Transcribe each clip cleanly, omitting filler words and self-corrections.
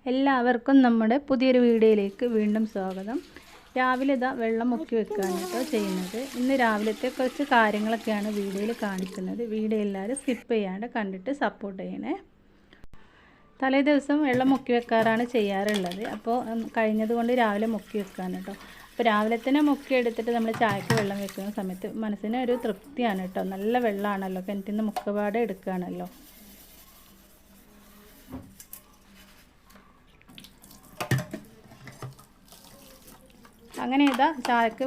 എല്ലാവർക്കും നമ്മുടെ പുതിയൊരു വീഡിയോയിലേക്ക് വീണ്ടും സ്വാഗതം. രാവിലെ ഇതാ വെള്ളം മുക്കി വെക്കുകയാണ് കേട്ടോ ചെയ്യുന്നത്. ഇന്ന് രാവിലത്തെ കുറച്ച് കാര്യങ്ങളൊക്കെയാണ് വീഡിയോയിൽ കാണിക്കുന്നത്. വീഡിയോ എല്ലാവരും സ്കിപ്പ് ചെയ്യാണ്ട് കണ്ടിട്ട് സപ്പോർട്ട് ചെയ്യണേ. തലേ ദിവസം വെള്ളം മുക്കി വെക്കാറാണ് ചെയ്യാറുള്ളത്. അപ്പോൾ കഴിഞ്ഞതുകൊണ്ട് രാവിലെ മുക്കി വെക്കാൻ കേട്ടോ. അപ്പോൾ രാവിലെ തന്നെ മുക്കി എടുത്തിട്ട് നമ്മൾ ചായക്ക് വെള്ളം വെക്കുന്ന സമയത്ത് മനസ്സിന് ഒരു തൃപ്തിയാണ് കേട്ടോ. നല്ല വെള്ളമാണല്ലോ, കിണറ്റിൽ നിന്ന് മുക്കപാടെ എടുക്കുകയാണല്ലോ. അങ്ങനെ ഇതാ ചായക്ക്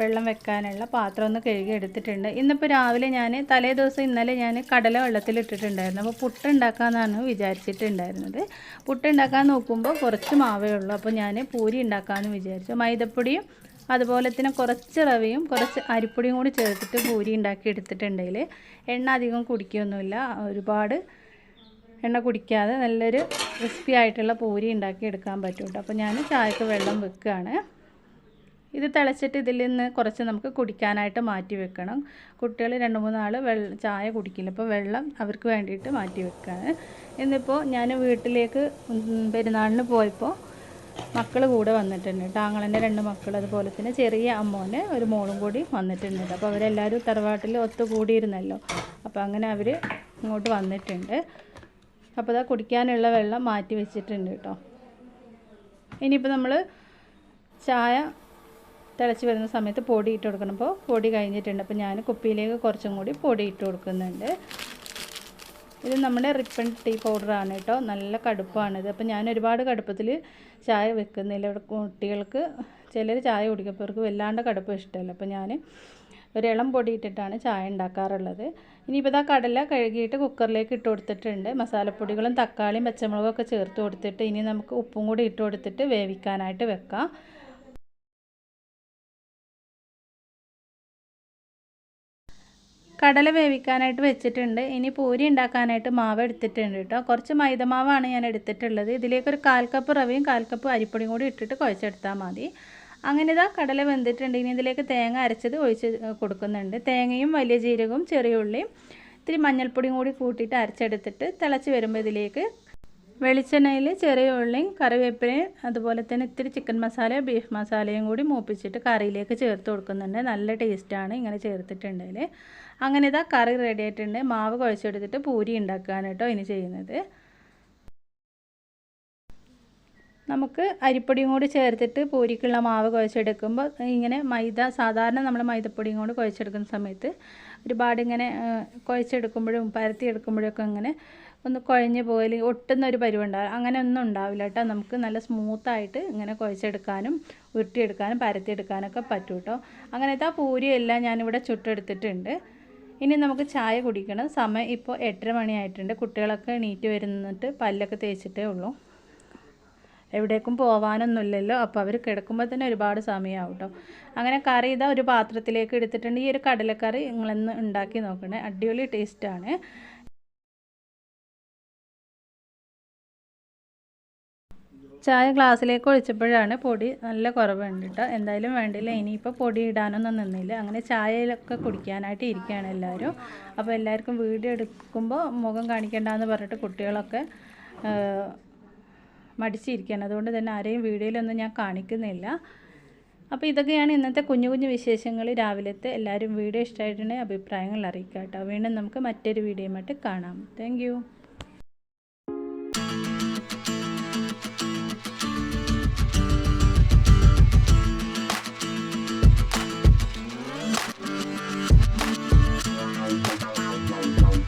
വെള്ളം വെക്കാനുള്ള പാത്രം ഒന്ന് കഴുകി എടുത്തിട്ടുണ്ട്. ഇന്നിപ്പോൾ രാവിലെ ഞാൻ തലേ ദിവസം ഇന്നലെ ഞാൻ കടല വെള്ളത്തിലിട്ടിട്ടുണ്ടായിരുന്നു. അപ്പോൾ പുട്ടുണ്ടാക്കാമെന്നാണ് വിചാരിച്ചിട്ടുണ്ടായിരുന്നത്. പുട്ടുണ്ടാക്കാൻ നോക്കുമ്പോൾ കുറച്ച് മാവേ ഉള്ളൂ. അപ്പോൾ ഞാൻ പൂരി ഉണ്ടാക്കാമെന്ന് വിചാരിച്ചു. മൈദപ്പൊടിയും അതുപോലെ തന്നെ കുറച്ച് റവയും കുറച്ച് അരിപ്പൊടിയും കൂടി ചേർത്തിട്ട് പൂരി ഉണ്ടാക്കി എടുത്തിട്ടുണ്ടെങ്കിൽ എണ്ണ അധികം കുടിക്കുകയൊന്നുമില്ല. ഒരുപാട് എണ്ണ കുടിക്കാതെ നല്ലൊരു ക്രിസ്പി ആയിട്ടുള്ള പൂരി ഉണ്ടാക്കി എടുക്കാൻ പറ്റും കേട്ടോ. അപ്പോൾ ഞാൻ ചായക്ക് വെള്ളം വെക്കുകയാണ്. ഇത് തിളച്ചിട്ട് ഇതിൽ നിന്ന് കുറച്ച് നമുക്ക് കുടിക്കാനായിട്ട് മാറ്റി വെക്കണം. കുട്ടികൾ 2-3 നാൾ ചായ കുടിക്കില്ല. അപ്പോൾ വെള്ളം അവർക്ക് വേണ്ടിയിട്ട് മാറ്റി വെക്കുകയാണ്. ഇന്നിപ്പോൾ ഞാൻ വീട്ടിലേക്ക് പെരുന്നാളിന് പോയപ്പോൾ മക്കൾ കൂടെ വന്നിട്ടുണ്ട്. താങ്കളൻ്റെ 2 മക്കൾ, അതുപോലെ തന്നെ ചെറിയ അമ്മോനെ ഒരു മോളും കൂടി വന്നിട്ടുണ്ട്. അപ്പോൾ അവരെല്ലാവരും തറവാട്ടിൽ ഒത്തുകൂടിയിരുന്നല്ലോ. അപ്പോൾ അങ്ങനെ അവർ ഇങ്ങോട്ട് വന്നിട്ടുണ്ട്. അപ്പോൾ അതാ കുടിക്കാനുള്ള വെള്ളം മാറ്റി വെച്ചിട്ടുണ്ട് കേട്ടോ. ഇനിയിപ്പോൾ നമ്മൾ ചായ തിളച്ച് വരുന്ന സമയത്ത് പൊടി ഇട്ട് കൊടുക്കണം. അപ്പോൾ പൊടി കഴിഞ്ഞിട്ടുണ്ട്. അപ്പോൾ ഞാൻ കുപ്പിയിലേക്ക് കുറച്ചും കൂടി പൊടി ഇട്ട് കൊടുക്കുന്നുണ്ട്. ഇത് നമ്മുടെ റിപ്പൺ ടീ പൗഡറാണ് കേട്ടോ. നല്ല കടുപ്പാണിത്. അപ്പോൾ ഞാൻ ഒരുപാട് കടുപ്പത്തിൽ ചായ വെക്കുന്നില്ല. ഇവിടെ കുട്ടികൾക്ക് ചിലർ ചായ കുടിക്കും, അവർക്ക് വല്ലാണ്ട് കടുപ്പം ഇഷ്ടമല്ല. അപ്പോൾ ഞാൻ ഒരു ഇളം പൊടി ഇട്ടിട്ടാണ് ചായ ഉണ്ടാക്കാറുള്ളത്. ഇനിയിപ്പോൾ ഇതാ കടല കഴുകിയിട്ട് കുക്കറിലേക്ക് ഇട്ട് കൊടുത്തിട്ടുണ്ട്. മസാലപ്പൊടികളും തക്കാളിയും പച്ചമുളകും ഒക്കെ ചേർത്ത് കൊടുത്തിട്ട് ഇനി നമുക്ക് ഉപ്പും കൂടി ഇട്ട് കൊടുത്തിട്ട് വേവിക്കാനായിട്ട് വെക്കാം. കടല വേവിക്കാനായിട്ട് വെച്ചിട്ടുണ്ട്. ഇനി പൂരി ഉണ്ടാക്കാനായിട്ട് മാവ് എടുത്തിട്ടുണ്ട് കേട്ടോ. കുറച്ച് മൈദമാവാണ് ഞാൻ എടുത്തിട്ടുള്ളത്. ഇതിലേക്കൊരു 1/4 കപ്പ് റവയും 1/4 കപ്പ് അരിപ്പൊടിയും കൂടി ഇട്ടിട്ട് കുഴച്ചെടുത്താൽ മതി. അങ്ങനെ ഇതാ കടല വെന്തിട്ടുണ്ട്. ഇനി ഇതിലേക്ക് തേങ്ങ അരച്ചത് ഒഴിച്ച് കൊടുക്കുന്നുണ്ട്. തേങ്ങയും വലിയ ജീരകവും ചെറിയ ഉള്ളിയും ഇത്തിരി മഞ്ഞൾപ്പൊടിയും കൂടി കൂട്ടിയിട്ട് അരച്ചെടുത്തിട്ട് തിളച്ച് വരുമ്പോൾ ഇതിലേക്ക് വെളിച്ചെണ്ണയിൽ ചെറിയ ഉള്ളിയും കറിവേപ്പിലയും അതുപോലെ തന്നെ ഇത്തിരി ചിക്കൻ മസാല ബീഫ് മസാലയും കൂടി മൂപ്പിച്ചിട്ട് കറിയിലേക്ക് ചേർത്ത് കൊടുക്കുന്നുണ്ട്. നല്ല ടേസ്റ്റാണ് ഇങ്ങനെ ചേർത്തിട്ടുണ്ടെങ്കിൽ. അങ്ങനെ ഇതാ കറി റെഡി ആയിട്ടുണ്ട്. മാവ് കുഴച്ചെടുത്തിട്ട് പൂരി ഉണ്ടാക്കുകയാണ് കേട്ടോ ഇനി ചെയ്യുന്നത്. നമുക്ക് അരിപ്പൊടിയും കൂടി ചേർത്തിട്ട് പൂരിക്കുള്ള മാവ് കുഴച്ചെടുക്കുമ്പോൾ ഇങ്ങനെ സാധാരണ നമ്മൾ മൈദപ്പൊടിയും കൂടി കുഴച്ചെടുക്കുന്ന സമയത്ത് ഒരുപാട് ഇങ്ങനെ കുഴച്ചെടുക്കുമ്പോഴും പരത്തിയെടുക്കുമ്പോഴൊക്കെ ഇങ്ങനെ ഒന്ന് കുഴഞ്ഞ് പോയാൽ ഒട്ടുന്ന ഒരു പരുവുണ്ടാകും. അങ്ങനെ ഒന്നും ഉണ്ടാവില്ല കേട്ടോ. നമുക്ക് നല്ല സ്മൂത്തായിട്ട് ഇങ്ങനെ കുഴച്ചെടുക്കാനും ഉരുട്ടിയെടുക്കാനും പരത്തിയെടുക്കാനൊക്കെ പറ്റും കേട്ടോ. അങ്ങനത്തെ ആ പൂരിയെല്ലാം ഞാനിവിടെ ചുട്ടെടുത്തിട്ടുണ്ട്. ഇനി നമുക്ക് ചായ കുടിക്കണം. സമയം ഇപ്പോൾ 8:30 മണിയായിട്ടുണ്ട്. കുട്ടികളൊക്കെ എണീറ്റ് വരുന്നിട്ട് പല്ലൊക്കെ തേച്ചിട്ടേ ഉള്ളൂ. എവിടേക്കും പോകാനൊന്നുമില്ലല്ലോ. അപ്പോൾ അവർ കിടക്കുമ്പോൾ തന്നെ ഒരുപാട് സമയമാവും കേട്ടോ. അങ്ങനെ കറി ഇതാ ഒരു പാത്രത്തിലേക്ക് എടുത്തിട്ടുണ്ട്. ഈ ഒരു കടലക്കറി നിങ്ങളൊന്ന് ഉണ്ടാക്കി നോക്കണേ, അടിപൊളി ടേസ്റ്റാണ്. ചായ ഗ്ലാസ്സിലേക്ക് ഒഴിച്ചപ്പോഴാണ് പൊടി നല്ല കുറവുണ്ട് കേട്ടോ. എന്തായാലും വേണ്ടില്ല, ഇനിയിപ്പോൾ പൊടി ഇടാനൊന്നും നിന്നില്ല. അങ്ങനെ ചായയിലൊക്കെ കുടിക്കാനായിട്ട് ഇരിക്കുകയാണ് എല്ലാവരും. അപ്പോൾ എല്ലാവർക്കും വീഡിയോ എടുക്കുമ്പോൾ മുഖം കാണിക്കേണ്ടെന്ന് പറഞ്ഞിട്ട് കുട്ടികളൊക്കെ മടിച്ചിരിക്കുകയാണ്. അതുകൊണ്ട് തന്നെ ആരെയും വീഡിയോയിലൊന്നും ഞാൻ കാണിക്കുന്നില്ല. അപ്പോൾ ഇതൊക്കെയാണ് ഇന്നത്തെ കുഞ്ഞു കുഞ്ഞു വിശേഷങ്ങൾ രാവിലത്തെ. എല്ലാവരും വീഡിയോ ഇഷ്ടമായിട്ടുണ്ടെങ്കിൽ അഭിപ്രായങ്ങൾ അറിയിക്കാം കേട്ടോ. വീണ്ടും നമുക്ക് മറ്റൊരു വീഡിയോയുമായിട്ട് കാണാം. താങ്ക്